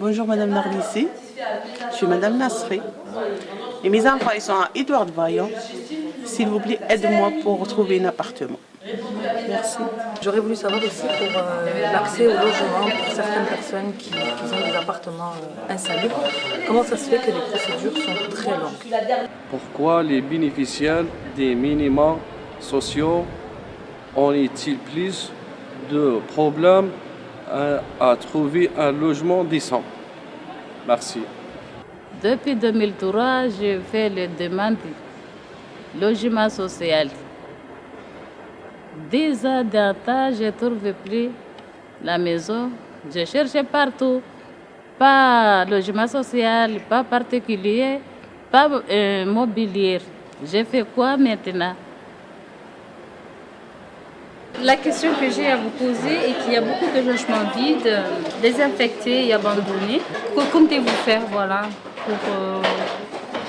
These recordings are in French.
Bonjour Madame Narbissi, je suis Madame Nasri. Et mes enfants ils sont à Édouard Vaillant. S'il vous plaît, aide-moi pour trouver un appartement. Merci. J'aurais voulu savoir aussi pour l'accès au logement pour certaines personnes qui ont des appartements insalubres. Comment ça se fait que les procédures sont très longues? Pourquoi les bénéficiaires des minima sociaux ont-ils plus de problèmes à trouver un logement décent? Merci. Depuis 2003, je fais les demandes de logement social. 10 ans d'attente, je ne trouve plus la maison. Je cherchais partout. Pas logement social, pas particulier, pas mobilier. Je fais quoi maintenant? La question que j'ai à vous poser est qu'il y a beaucoup de logements vides, désinfectés et abandonnés. Que comptez-vous faire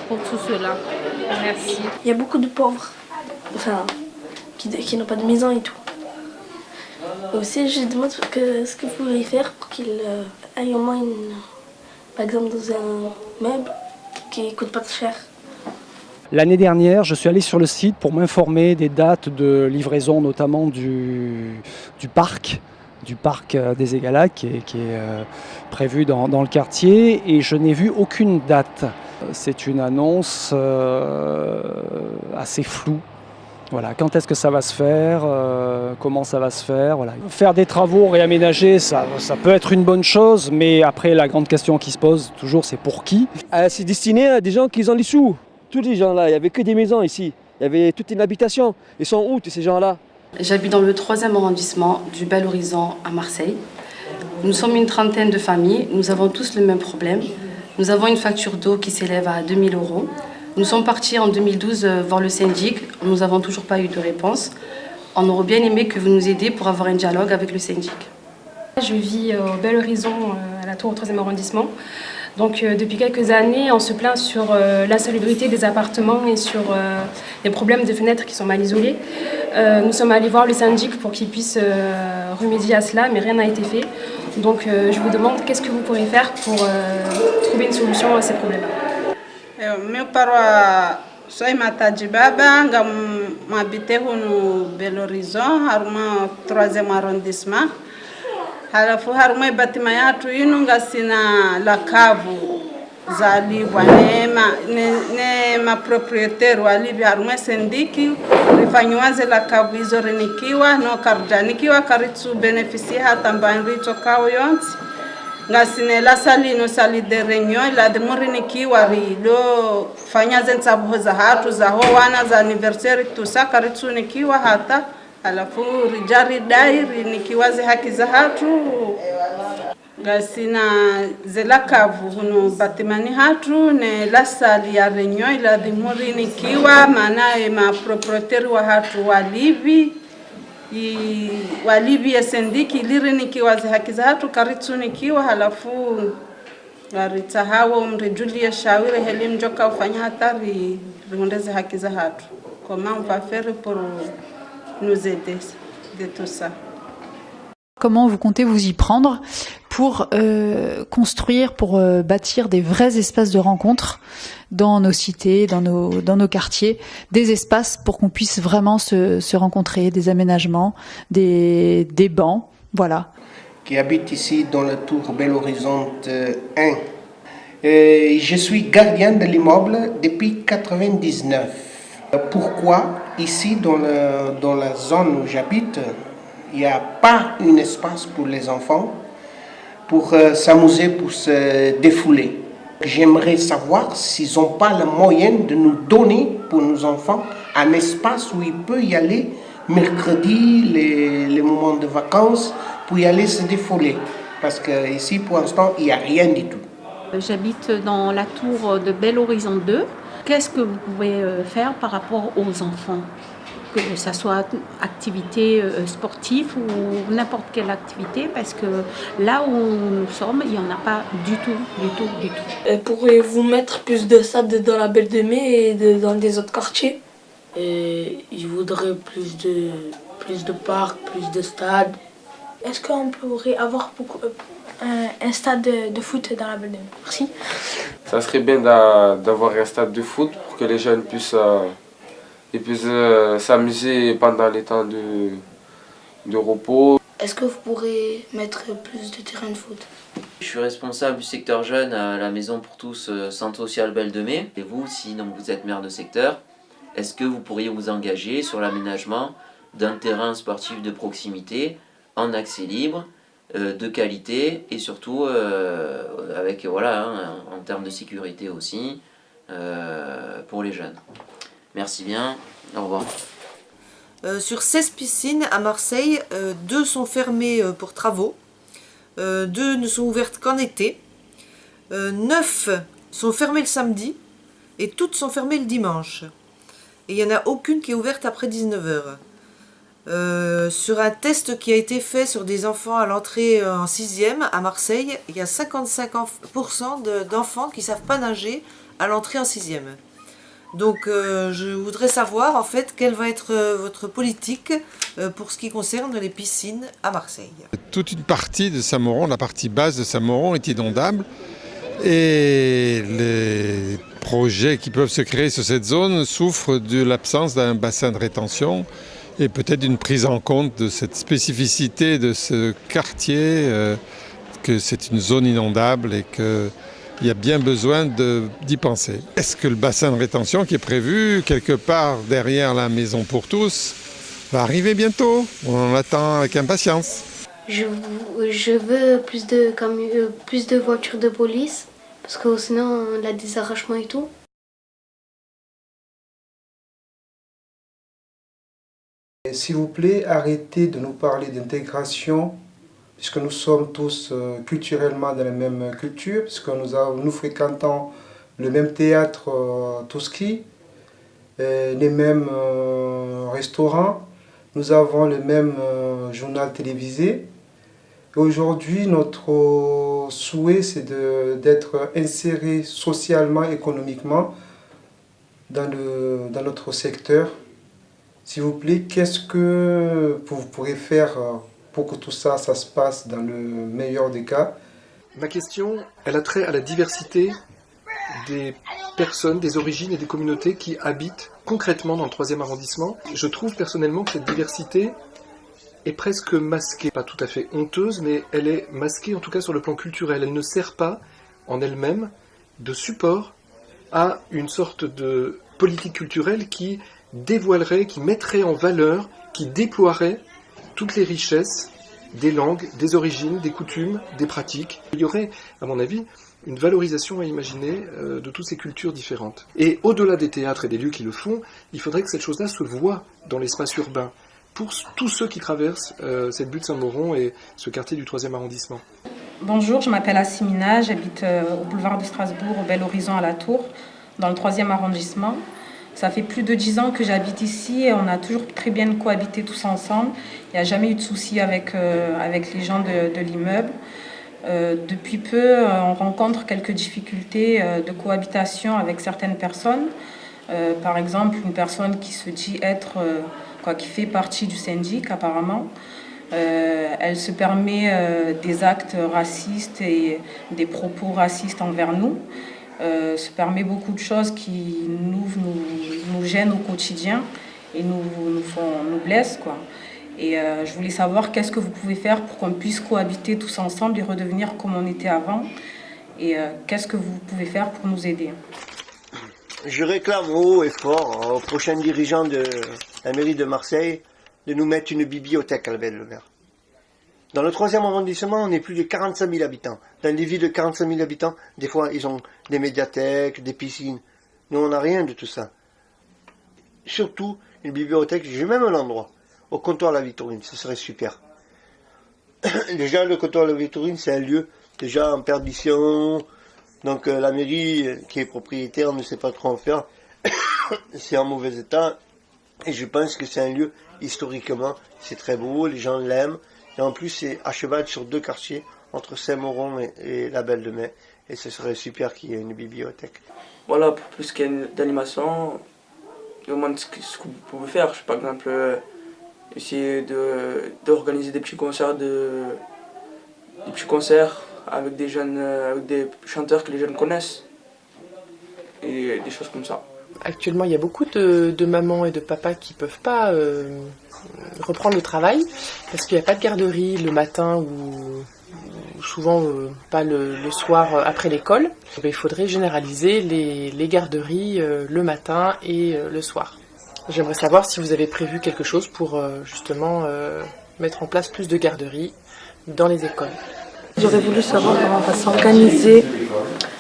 pour tout cela? Merci. Il y a beaucoup de pauvres, qui n'ont pas de maison et tout. Aussi, je demande ce que vous pourriez faire pour qu'ils aillent au moins, par exemple, dans un meuble qui ne coûte pas très cher. L'année dernière, je suis allé sur le site pour m'informer des dates de livraison, notamment du parc des Égalas qui est prévu dans le quartier, et je n'ai vu aucune date. C'est une annonce assez floue. Voilà, quand est-ce que ça va se faire, comment ça va se faire, voilà. Faire des travaux, réaménager, ça peut être une bonne chose, mais après la grande question qui se pose toujours, c'est pour qui? C'est destiné à des gens qui ont les sous. Tous les gens-là, il n'y avait que des maisons ici. Il y avait toute une habitation. Ils sont où, tous ces gens-là? J'habite dans le 3e arrondissement du Bel Horizon à Marseille. Nous sommes une trentaine de familles. Nous avons tous le même problème. Nous avons une facture d'eau qui s'élève à 2 000 €. Nous sommes partis en 2012 voir le syndic. Nous n'avons toujours pas eu de réponse. On aurait bien aimé que vous nous aidiez pour avoir un dialogue avec le syndic. Je vis au Bel Horizon, à la tour au 3e arrondissement. Donc depuis quelques années, on se plaint sur l'insalubrité des appartements et sur les problèmes de fenêtres qui sont mal isolées. Nous sommes allés voir le syndic pour qu'il puisse remédier à cela, mais rien n'a été fait. Donc je vous demande qu'est-ce que vous pourrez faire pour trouver une solution à ces problèmes. Meu parwa soy mataji baba ngam m'habite no Bel Horizon haruma 3e arrondissement. Halafu harumwe batima yatu inu ngasina lakavu za libwa ne proprietaire wa libya harumwe sendiki rifanywaze lakavu hizo rinikiwa no karjanikiwa karitsu beneficia hata mbanrito kao yonsi ngasine la salino salide reunion la demurinikiwa rilo fanyaze nsabuho za hatu za ho wana za anniversaire tusakaritsu nikiwa hata alafu rijari dairi nikiwaze haki za hatu gasina zelakavu huno batimani hatu ne la sali ya renyo ila dhimuri nikiwa manae maproprietari wa hatu walibi ya sendiki liri nikiwaze haki za hatu karitsu nikiwa halafu waritahawa umrijulia shawire heli mjoka ufanya hatari rihundeze haki za hatu comment on va faire pour nous aider de tout ça. Comment vous comptez vous y prendre pour construire, pour bâtir des vrais espaces de rencontre dans nos cités, dans nos quartiers, des espaces pour qu'on puisse vraiment se rencontrer, des aménagements, des bancs, voilà. Qui habite ici dans la tour Bel Horizon 1. Je suis gardien de l'immeuble depuis 1999. Pourquoi ici dans la zone où j'habite, il n'y a pas un espace pour les enfants pour s'amuser, pour se défouler? J'aimerais savoir s'ils n'ont pas le moyen de nous donner pour nos enfants un espace où ils peuvent y aller mercredi, les moments de vacances, pour y aller se défouler. Parce qu'ici, pour l'instant, il n'y a rien du tout. J'habite dans la tour de Bel Horizon 2. Qu'est-ce que vous pouvez faire par rapport aux enfants? Que ce soit activité sportive ou n'importe quelle activité, parce que là où nous sommes, il n'y en a pas du tout. Pourriez-vous mettre plus de ça dans la Belle de Mai et dans les autres quartiers? Je voudrais plus de parcs, plus de stades, Est-ce qu'on pourrait avoir un stade de foot dans la Belle de Mai? Merci. Ça serait bien d'avoir un stade de foot pour que les jeunes puissent s'amuser pendant les temps de repos. Est-ce que vous pourrez mettre plus de terrains de foot? Je suis responsable du secteur jeune à la Maison pour tous, Centre social Belle de Mai. Et vous, si donc, vous êtes maire de secteur, est-ce que vous pourriez vous engager sur l'aménagement d'un terrain sportif de proximité en accès libre, de qualité et surtout avec, en termes de sécurité aussi pour les jeunes. Merci bien, au revoir. Sur 16 piscines à Marseille, 2 sont fermées pour travaux, 2 ne sont ouvertes qu'en été, 9 sont fermées le samedi et toutes sont fermées le dimanche. Et il n'y en a aucune qui est ouverte après 19 h. Sur un test qui a été fait sur des enfants à l'entrée en 6e à Marseille, il y a 55% d'enfants qui ne savent pas nager à l'entrée en 6e. Donc je voudrais savoir en fait quelle va être votre politique pour ce qui concerne les piscines à Marseille. Toute une partie de Saint-Mauron, la partie basse de Saint-Mauron est inondable et les projets qui peuvent se créer sur cette zone souffrent de l'absence d'un bassin de rétention et peut-être d'une prise en compte de cette spécificité de ce quartier, que c'est une zone inondable et qu'il y a bien besoin d'y penser. Est-ce que le bassin de rétention qui est prévu quelque part derrière la Maison pour tous va arriver bientôt? On l'attend avec impatience. Je veux plus de voitures de police, parce que sinon on a des arrachements et tout. S'il vous plaît, arrêtez de nous parler d'intégration, puisque nous sommes tous culturellement dans la même culture, puisque nous fréquentons le même théâtre Touski, les mêmes restaurants, nous avons le même journal télévisé. Aujourd'hui, notre souhait, c'est d'être inséré socialement, économiquement dans notre secteur. S'il vous plaît, qu'est-ce que vous pourrez faire pour que tout ça se passe dans le meilleur des cas? Ma question, elle a trait à la diversité des personnes, des origines et des communautés qui habitent concrètement dans le 3e arrondissement. Je trouve personnellement que cette diversité est presque masquée, pas tout à fait honteuse, mais elle est masquée en tout cas sur le plan culturel. Elle ne sert pas en elle-même de support à une sorte de politique culturelle qui dévoilerait, qui mettrait en valeur, qui déploierait toutes les richesses des langues, des origines, des coutumes, des pratiques. Il y aurait, à mon avis, une valorisation à imaginer de toutes ces cultures différentes. Et au-delà des théâtres et des lieux qui le font, il faudrait que cette chose-là se voie dans l'espace urbain, pour tous ceux qui traversent cette butte Saint-Mauron et ce quartier du 3e arrondissement. Bonjour, je m'appelle Assimina, j'habite au boulevard de Strasbourg, au Bel Horizon à la Tour, dans le 3e arrondissement. Ça fait plus de 10 ans que j'habite ici et on a toujours très bien cohabité tous ensemble. Il n'y a jamais eu de soucis avec les gens de l'immeuble. Depuis peu, on rencontre quelques difficultés de cohabitation avec certaines personnes. Par exemple, une personne qui se dit qui fait partie du syndic apparemment. Elle se permet des actes racistes et des propos racistes envers nous. Se permet beaucoup de choses qui nous gênent au quotidien et nous blessent, quoi. Et je voulais savoir qu'est-ce que vous pouvez faire pour qu'on puisse cohabiter tous ensemble et redevenir comme on était avant. Et qu'est-ce que vous pouvez faire pour nous aider? Je réclame haut et fort aux prochains dirigeants de la mairie de Marseille de nous mettre une bibliothèque à la Belle-de-Mer. Dans le 3e arrondissement, on est plus de 45 000 habitants. Dans des villes de 45 000 habitants, des fois, ils ont des médiathèques, des piscines. Nous, on n'a rien de tout ça. Surtout, une bibliothèque, j'ai même un endroit, au comptoir La Victorine, ce serait super. Déjà, le comptoir La Victorine, c'est un lieu déjà en perdition. Donc, la mairie, qui est propriétaire, ne sait pas trop en faire. C'est en mauvais état. Et je pense que c'est un lieu, historiquement, c'est très beau, les gens l'aiment. Et en plus, c'est à cheval sur 2 quartiers, entre Saint-Mauron et la Belle de Mai. Et ce serait super qu'il y ait une bibliothèque. Voilà, pour plus d'animation, au moins ce que vous pouvez faire, par exemple, essayer d'organiser des petits concerts, avec des jeunes, avec des chanteurs que les jeunes connaissent et des choses comme ça. Actuellement, il y a beaucoup de mamans et de papas qui ne peuvent pas reprendre le travail parce qu'il n'y a pas de garderie le matin ou souvent pas le soir après l'école. Il faudrait généraliser les garderies le matin et le soir. J'aimerais savoir si vous avez prévu quelque chose pour justement mettre en place plus de garderies dans les écoles. J'aurais voulu savoir comment va s'organiser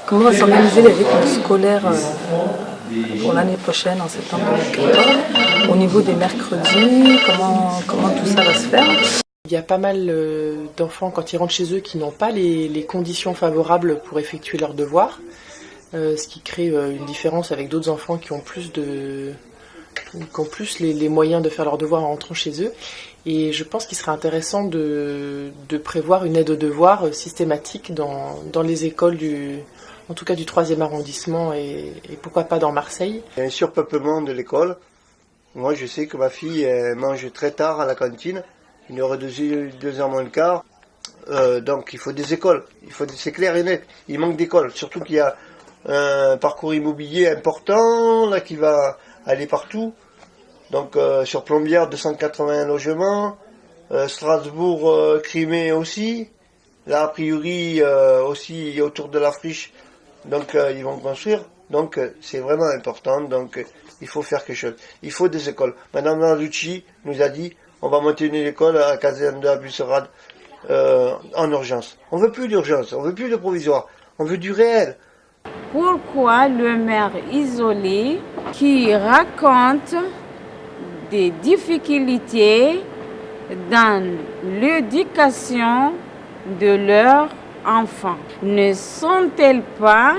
les rythmes scolaires pour l'année prochaine, en septembre 2014, au niveau des mercredis, comment tout ça va se faire. Il y a pas mal d'enfants, quand ils rentrent chez eux, qui n'ont pas les conditions favorables pour effectuer leurs devoirs, ce qui crée une différence avec d'autres enfants qui ont plus les moyens de faire leurs devoirs en rentrant chez eux. Et je pense qu'il serait intéressant de prévoir une aide aux devoirs systématique dans les écoles en tout cas du 3e arrondissement et pourquoi pas dans Marseille. Il y a un surpeuplement de l'école. Moi, je sais que ma fille mange très tard à la cantine, 1h, 2h moins le quart. Donc il faut des écoles, c'est clair et net. Il manque d'écoles, surtout qu'il y a un parcours immobilier important là qui va aller partout. Donc sur Plombières, 281 logements, Strasbourg, Crimée aussi. Là, a priori, aussi autour de la friche, donc ils vont construire. Donc c'est vraiment important, donc il faut faire quelque chose. Il faut des écoles. Madame Narducci nous a dit, on va monter une école à Caserne de la Busserade en urgence. On veut plus d'urgence, on veut plus de provisoire, on veut du réel. Pourquoi le maire isolé qui raconte des difficultés dans l'éducation de leurs enfants ne sont-elles pas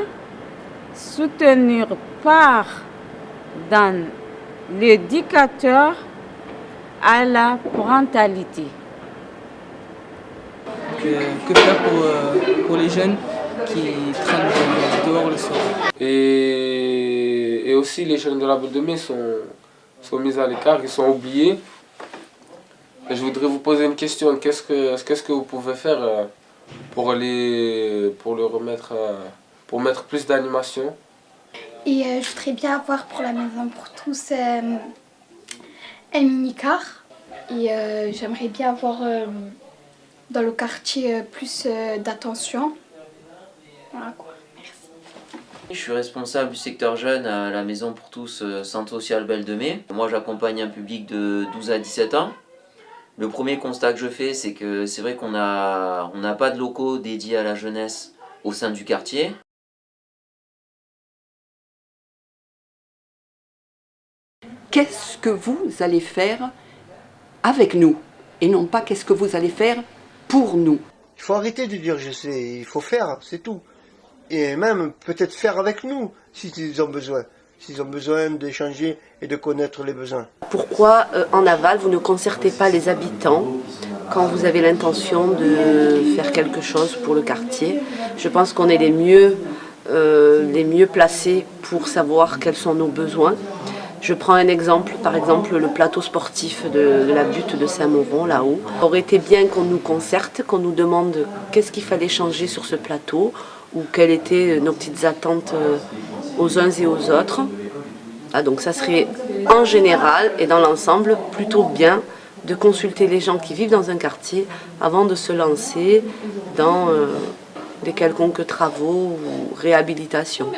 soutenues par dans l'éducateur à la parentalité? Que faire pour les jeunes qui traînent dehors le soir? Et aussi les jeunes de la Belle de Mai sont mis à l'écart, ils sont oubliés. Et je voudrais vous poser une question. Qu'est-ce que vous pouvez faire pour mettre plus d'animation? Et je voudrais bien avoir pour la maison pour tous un mini-car. Et j'aimerais bien avoir dans le quartier plus d'attention. Voilà quoi, merci. Je suis responsable du secteur jeune à la Maison pour tous Centre Social Belle de Mai. Moi j'accompagne un public de 12 à 17 ans. Le premier constat que je fais, c'est que c'est vrai qu'on n'a pas de locaux dédiés à la jeunesse au sein du quartier. Qu'est-ce que vous allez faire avec nous et non pas qu'est-ce que vous allez faire pour nous? Il faut arrêter de dire je sais, il faut faire, c'est tout. Et même peut-être faire avec nous s'ils ont besoin. S'ils ont besoin d'échanger et de connaître les besoins. Pourquoi en aval vous ne concertez pas les habitants quand vous avez l'intention de faire quelque chose pour le quartier? Je pense qu'on est les mieux placés pour savoir quels sont nos besoins. Je prends un exemple, par exemple le plateau sportif de la butte de Saint-Mauron, là-haut. Il aurait été bien qu'on nous concerte, qu'on nous demande qu'est-ce qu'il fallait changer sur ce plateau ou quelles étaient nos petites attentes aux uns et aux autres. Ah, donc ça serait en général et dans l'ensemble plutôt bien de consulter les gens qui vivent dans un quartier avant de se lancer dans des quelconques travaux ou réhabilitations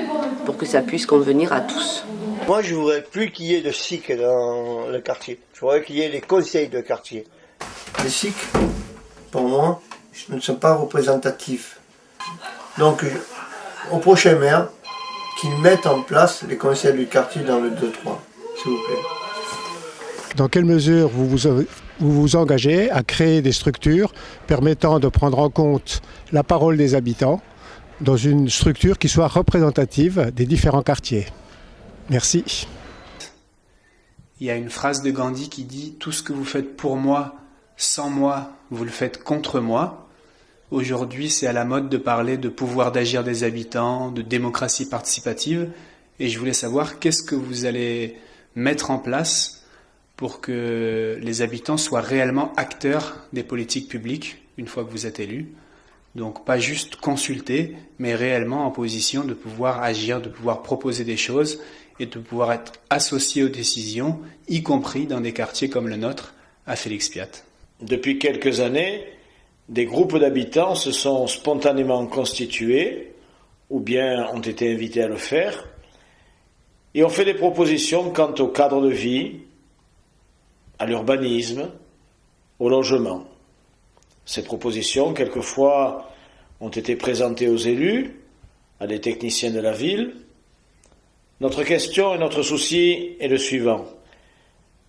pour que ça puisse convenir à tous. Moi je voudrais plus qu'il y ait de SIC dans le quartier, je voudrais qu'il y ait les conseils de quartier. Les SIC, pour moi, ne sont pas représentatifs. Donc au prochain maire, qu'ils mettent en place les conseils du quartier dans le 2-3, s'il vous plaît. Dans quelle mesure vous vous engagez à créer des structures permettant de prendre en compte la parole des habitants dans une structure qui soit représentative des différents quartiers? Merci. Il y a une phrase de Gandhi qui dit « Tout ce que vous faites pour moi, sans moi, vous le faites contre moi ». Aujourd'hui, c'est à la mode de parler de pouvoir d'agir des habitants, de démocratie participative. Et je voulais savoir qu'est-ce que vous allez mettre en place pour que les habitants soient réellement acteurs des politiques publiques une fois que vous êtes élus. Donc pas juste consulter, mais réellement en position de pouvoir agir, de pouvoir proposer des choses et de pouvoir être associé aux décisions, y compris dans des quartiers comme le nôtre, à Félix-Piat. Depuis quelques années, des groupes d'habitants se sont spontanément constitués, ou bien ont été invités à le faire, et ont fait des propositions quant au cadre de vie, à l'urbanisme, au logement. Ces propositions, quelquefois, ont été présentées aux élus, à des techniciens de la ville. Notre question et notre souci est le suivant.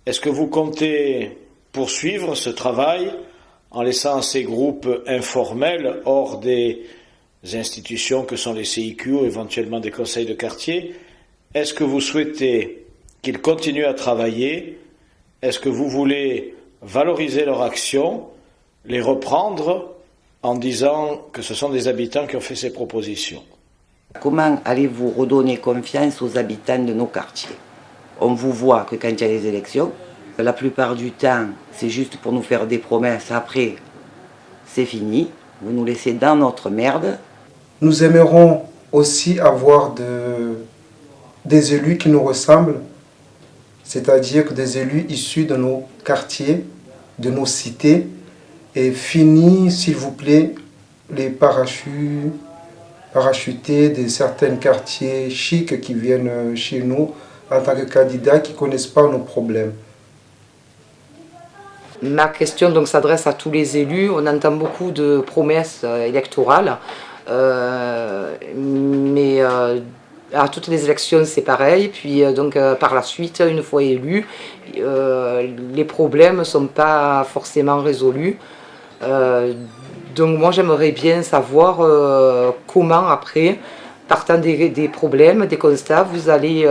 Est-ce que vous comptez poursuivre ce travail en laissant ces groupes informels hors des institutions que sont les CIQ ou éventuellement des conseils de quartier? Est-ce que vous souhaitez qu'ils continuent à travailler? Est-ce que vous voulez valoriser leur action, les reprendre en disant que ce sont des habitants qui ont fait ces propositions? Comment allez-vous redonner confiance aux habitants de nos quartiers? On vous voit que quand il y a les élections, la plupart du temps, c'est juste pour nous faire des promesses. Après, c'est fini. Vous nous laissez dans notre merde. Nous aimerons aussi avoir des élus qui nous ressemblent, c'est-à-dire des élus issus de nos quartiers, de nos cités, et fini, s'il vous plaît, les parachutés de certains quartiers chics qui viennent chez nous en tant que candidats qui ne connaissent pas nos problèmes. Ma question donc s'adresse à tous les élus. On entend beaucoup de promesses électorales, mais à toutes les élections c'est pareil. Puis donc par la suite, une fois élus, les problèmes ne sont pas forcément résolus. Donc moi j'aimerais bien savoir comment après, partant des problèmes, des constats, vous allez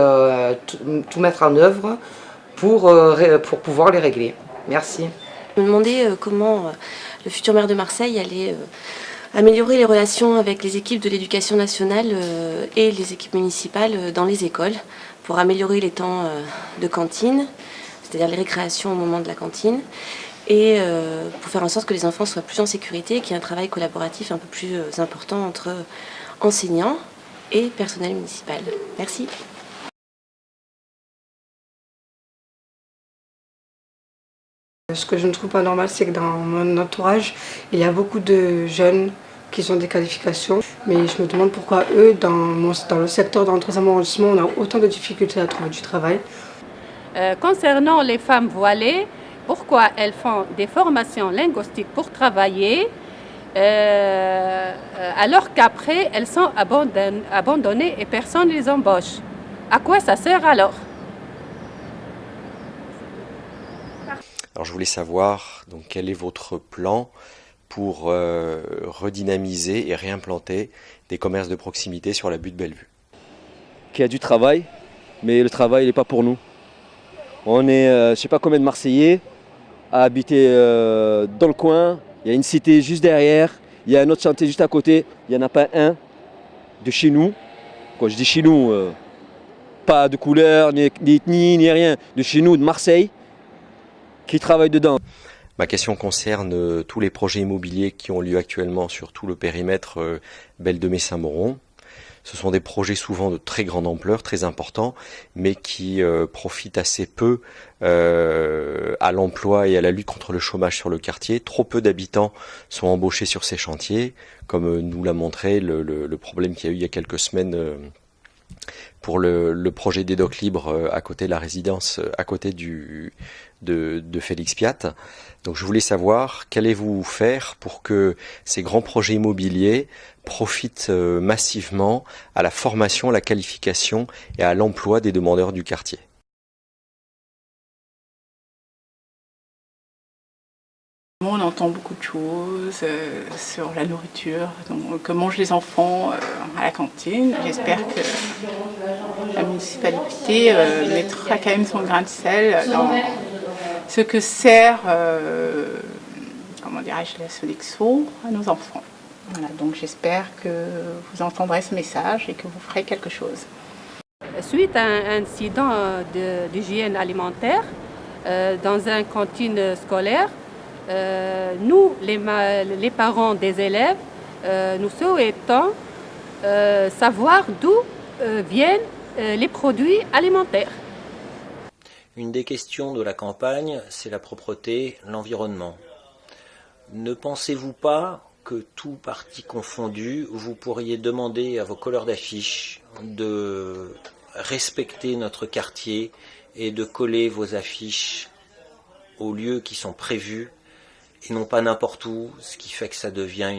tout mettre en œuvre pour pouvoir les régler. Merci. Je me demandais comment le futur maire de Marseille allait améliorer les relations avec les équipes de l'éducation nationale et les équipes municipales dans les écoles pour améliorer les temps de cantine, c'est-à-dire les récréations au moment de la cantine, et pour faire en sorte que les enfants soient plus en sécurité et qu'il y ait un travail collaboratif un peu plus important entre enseignants et personnel municipal. Merci. Ce que je ne trouve pas normal, c'est que dans mon entourage, il y a beaucoup de jeunes qui ont des qualifications, mais je me demande pourquoi eux, dans le secteur dans le 3e arrondissement, on a autant de difficultés à trouver du travail. Concernant les femmes voilées, pourquoi elles font des formations linguistiques pour travailler alors qu'après elles sont abandonnées et personne ne les embauche? À quoi ça sert alors? Alors je voulais savoir donc, quel est votre plan pour redynamiser et réimplanter des commerces de proximité sur la butte Bellevue. Qu'il y a du travail, mais le travail n'est pas pour nous. On est, je ne sais pas combien de Marseillais à habiter dans le coin. Il y a une cité juste derrière, il y a un autre chantier juste à côté. Il n'y en a pas un de chez nous. Quand je dis chez nous, pas de couleur, ni ethnie, ni rien. De chez nous, de Marseille, qui travaillent dedans. Ma question concerne tous les projets immobiliers qui ont lieu actuellement sur tout le périmètre Belle de Mai-Saint-Mauron. Ce sont des projets souvent de très grande ampleur, très importants, mais qui profitent assez peu à l'emploi et à la lutte contre le chômage sur le quartier. Trop peu d'habitants sont embauchés sur ces chantiers, comme nous l'a montré le problème qu'il y a eu il y a quelques semaines pour le projet des docks libres à côté de la résidence, à côté de Félix-Piat. Donc je voulais savoir qu'allez-vous faire pour que ces grands projets immobiliers profitent massivement à la formation, à la qualification et à l'emploi des demandeurs du quartier. On entend beaucoup de choses sur la nourriture, donc, que mangent les enfants à la cantine. J'espère que la municipalité mettra quand même son grain de sel dans ce que sert, comment dirais-je, la Sodexo à nos enfants. Voilà, donc j'espère que vous entendrez ce message et que vous ferez quelque chose. Suite à un incident d'hygiène alimentaire, dans une cantine scolaire. Nous, les parents des élèves, nous souhaitons savoir d'où viennent les produits alimentaires. Une des questions de la campagne, c'est la propreté, l'environnement. Ne pensez-vous pas que tout parti confondu, vous pourriez demander à vos colleurs d'affiches de respecter notre quartier et de coller vos affiches aux lieux qui sont prévus et non pas n'importe où, ce qui fait que ça devient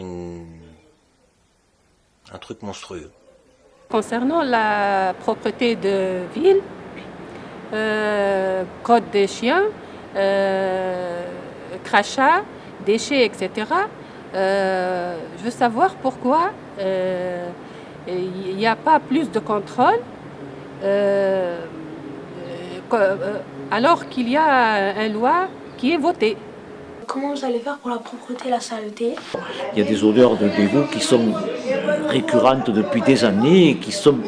un truc monstrueux. Concernant la propreté de ville, crottes des chiens, crachats, déchets, etc. Je veux savoir pourquoi il n'y a pas plus de contrôle alors qu'il y a une loi qui est votée. Comment vous allez faire pour la propreté et la saleté? Il y a des odeurs de dégoût qui sont récurrentes depuis des années, et qui sont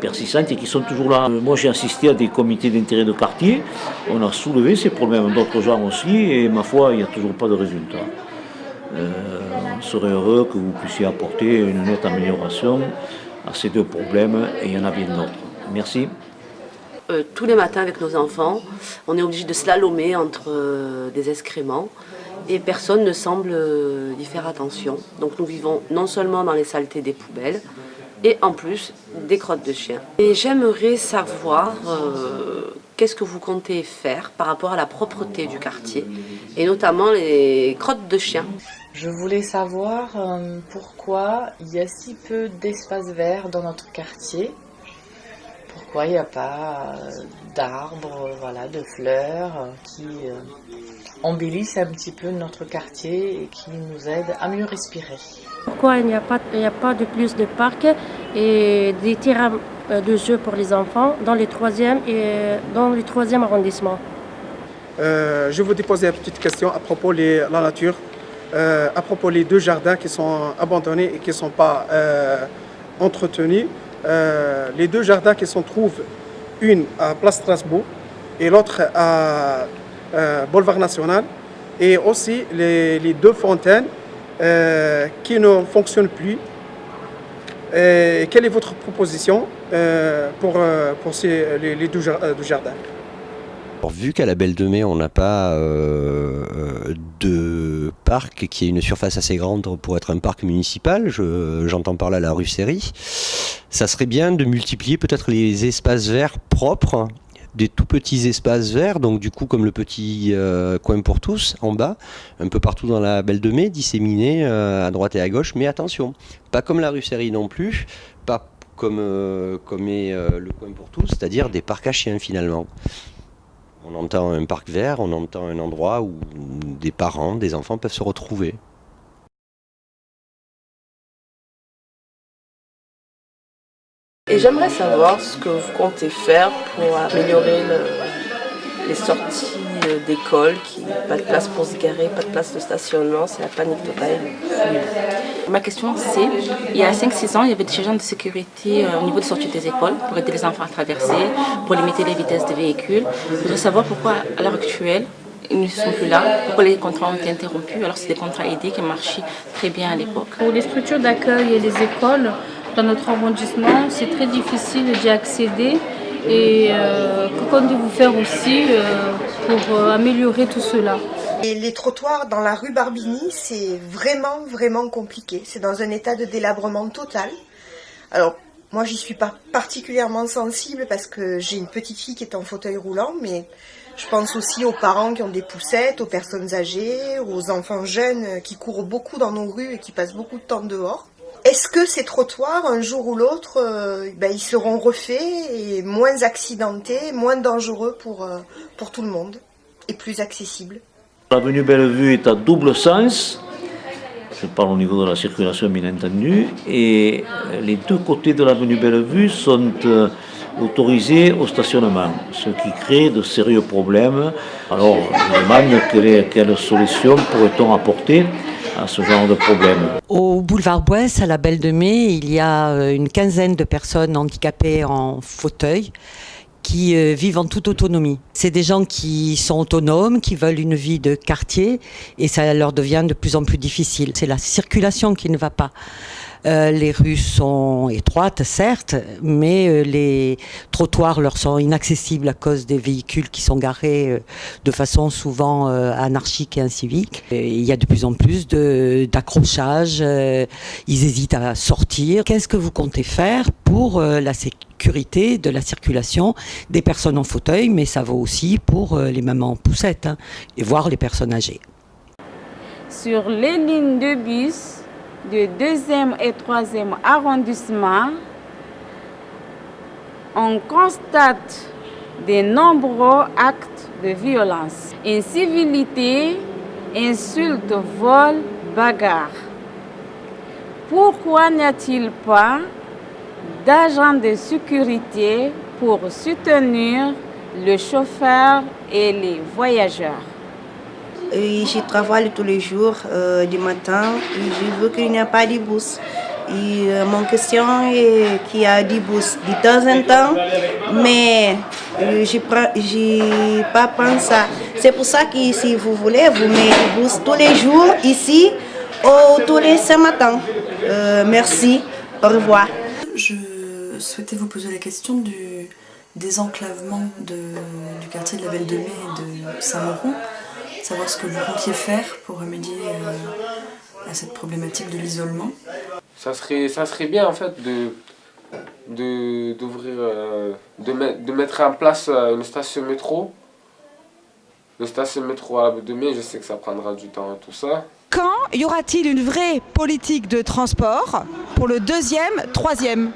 persistantes et qui sont toujours là. Moi j'ai assisté à des comités d'intérêt de quartier, on a soulevé ces problèmes, d'autres gens aussi, et ma foi, il n'y a toujours pas de résultat. On serait heureux que vous puissiez apporter une nette amélioration à ces deux problèmes, et il y en a bien d'autres. Merci. Tous les matins avec nos enfants, on est obligé de slalomer entre des excréments et personne ne semble y faire attention. Donc nous vivons non seulement dans les saletés des poubelles et en plus des crottes de chiens. Et j'aimerais savoir qu'est-ce que vous comptez faire par rapport à la propreté du quartier et notamment les crottes de chiens. Je voulais savoir pourquoi il y a si peu d'espaces verts dans notre quartier. Pourquoi il n'y a pas d'arbres, voilà, de fleurs qui embellissent un petit peu notre quartier et qui nous aident à mieux respirer. Pourquoi il n'y a pas de plus de parcs et des terrains de jeux pour les enfants dans les 3e arrondissement? Je vais vous poser une petite question à propos de la nature, à propos des 2 jardins qui sont abandonnés et qui ne sont pas entretenus. Les 2 jardins qui se trouvent, une à Place Strasbourg et l'autre à Boulevard National, et aussi les 2 fontaines qui ne fonctionnent plus. Quelle est votre proposition pour les 2 jardins? Alors, vu qu'à la Belle de Mai, on n'a pas de parc qui ait une surface assez grande pour être un parc municipal, j'entends par là la rue Seri, ça serait bien de multiplier peut-être les espaces verts propres, des tout petits espaces verts, donc du coup comme le petit coin pour tous en bas, un peu partout dans la Belle de Mai, disséminés à droite et à gauche, mais attention, pas comme la rue Seri non plus, pas comme est le coin pour tous, c'est-à-dire des parcs à chiens finalement. On entend un parc vert, on entend un endroit où des parents, des enfants peuvent se retrouver. Et j'aimerais savoir ce que vous comptez faire pour améliorer les sorties d'école, pas de place pour se garer, pas de place de stationnement, c'est la panique totale. Ma question c'est, il y a 5-6 ans, il y avait des agents de sécurité au niveau des sorties des écoles pour aider les enfants à traverser, pour limiter les vitesses des véhicules. Je voudrais savoir pourquoi à l'heure actuelle, ils ne sont plus là, pourquoi les contrats ont été interrompus alors que c'est des contrats aidés qui marchaient très bien à l'époque. Pour les structures d'accueil et les écoles, dans notre arrondissement, c'est très difficile d'y accéder. Et que comptez-vous faire aussi pour améliorer tout cela? Et les trottoirs dans la rue Barbigny, c'est vraiment compliqué. C'est dans un état de délabrement total. Alors, moi, j'y suis pas particulièrement sensible parce que j'ai une petite fille qui est en fauteuil roulant, mais je pense aussi aux parents qui ont des poussettes, aux personnes âgées, aux enfants jeunes qui courent beaucoup dans nos rues et qui passent beaucoup de temps dehors. Est-ce que ces trottoirs, un jour ou l'autre, ils seront refaits et moins accidentés, moins dangereux pour tout le monde et plus accessibles? L'avenue Bellevue est à double sens, je parle au niveau de la circulation bien entendu, et les 2 côtés de l'avenue Bellevue sont autorisés au stationnement, ce qui crée de sérieux problèmes. Alors je demande quelle solution pourrait-on apporter à ce genre de problème. Au boulevard Bouès, à la Belle de Mai, il y a une quinzaine de personnes handicapées en fauteuil qui vivent en toute autonomie. C'est des gens qui sont autonomes, qui veulent une vie de quartier et ça leur devient de plus en plus difficile. C'est la circulation qui ne va pas. Les rues sont étroites, certes, mais les trottoirs leur sont inaccessibles à cause des véhicules qui sont garés de façon souvent anarchique et incivique. Et il y a de plus en plus d'accrochages, ils hésitent à sortir. Qu'est-ce que vous comptez faire pour la sécurité de la circulation des personnes en fauteuil, mais ça vaut aussi pour les mamans poussettes, et voire les personnes âgées. Sur les lignes de bus de 2e et 3e arrondissement, on constate de nombreux actes de violence, incivilité, insultes, vols, bagarres. Pourquoi n'y a-t-il pas d'agents de sécurité pour soutenir le chauffeur et les voyageurs? Je travaille tous les jours du matin et je veux qu'il n'y ait pas de bus. Mon question est qu'il y a des bus de temps en temps, mais je n'ai pas pensé ça. C'est pour ça que si vous voulez, vous mettez des bus tous les jours ici ou tous les matins. Merci, au revoir. Je souhaitais vous poser la question du désenclavement du quartier de la Belle de Mai et de Saint-Mauron. Savoir ce que vous comptiez faire pour remédier à cette problématique de l'isolement. Ça serait bien en fait de mettre en place une station métro. Une station métro à la Belle de Mai, je sais que ça prendra du temps et tout ça. Quand y aura-t-il une vraie politique de transport pour le 2e, 3e ?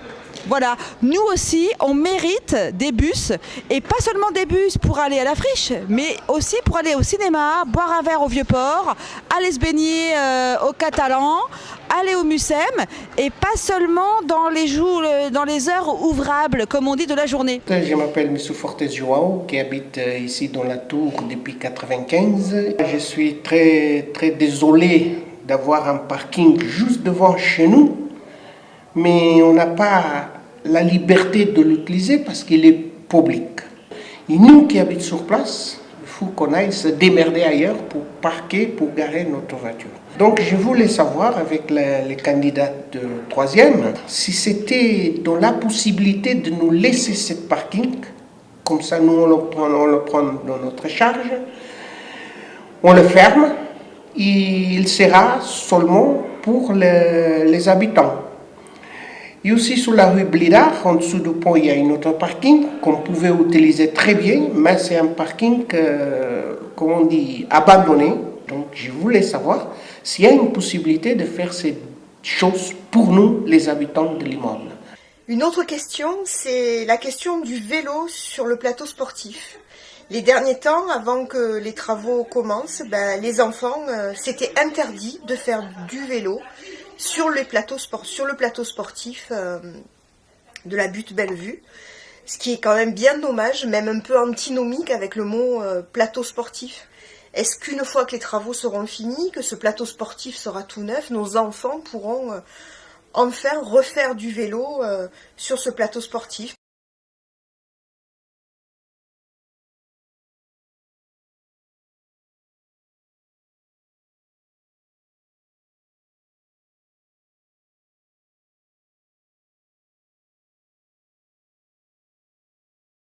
Voilà, nous aussi, on mérite des bus, et pas seulement des bus pour aller à la friche, mais aussi pour aller au cinéma, boire un verre au Vieux-Port, aller se baigner au Catalan, aller au Mucem, et pas seulement dans les heures ouvrables, comme on dit, de la journée. Je m'appelle M. Fortes João, qui habite ici dans la Tour depuis 1995. Je suis très, très désolé d'avoir un parking juste devant chez nous, mais on n'a pas la liberté de l'utiliser parce qu'il est public. Et nous qui habitons sur place, il faut qu'on aille se démerder ailleurs pour parquer, pour garer notre voiture. Donc je voulais savoir avec les candidats de 3e, si c'était dans la possibilité de nous laisser ce parking, comme ça nous on le prend dans notre charge, on le ferme, et il sera seulement pour les habitants. Et aussi sur la rue Blidard, en dessous du pont, il y a un autre parking qu'on pouvait utiliser très bien, mais c'est un parking, comme on dit, abandonné. Donc je voulais savoir s'il y a une possibilité de faire ces choses pour nous, les habitants de l'immeuble. Une autre question, c'est la question du vélo sur le plateau sportif. Les derniers temps, avant que les travaux commencent, les enfants, c'était interdit de faire du vélo sur le plateau sportif de la butte Bellevue, ce qui est quand même bien dommage, même un peu antinomique avec le mot plateau sportif. Est-ce qu'une fois que les travaux seront finis, que ce plateau sportif sera tout neuf, nos enfants pourront enfin refaire du vélo sur ce plateau sportif?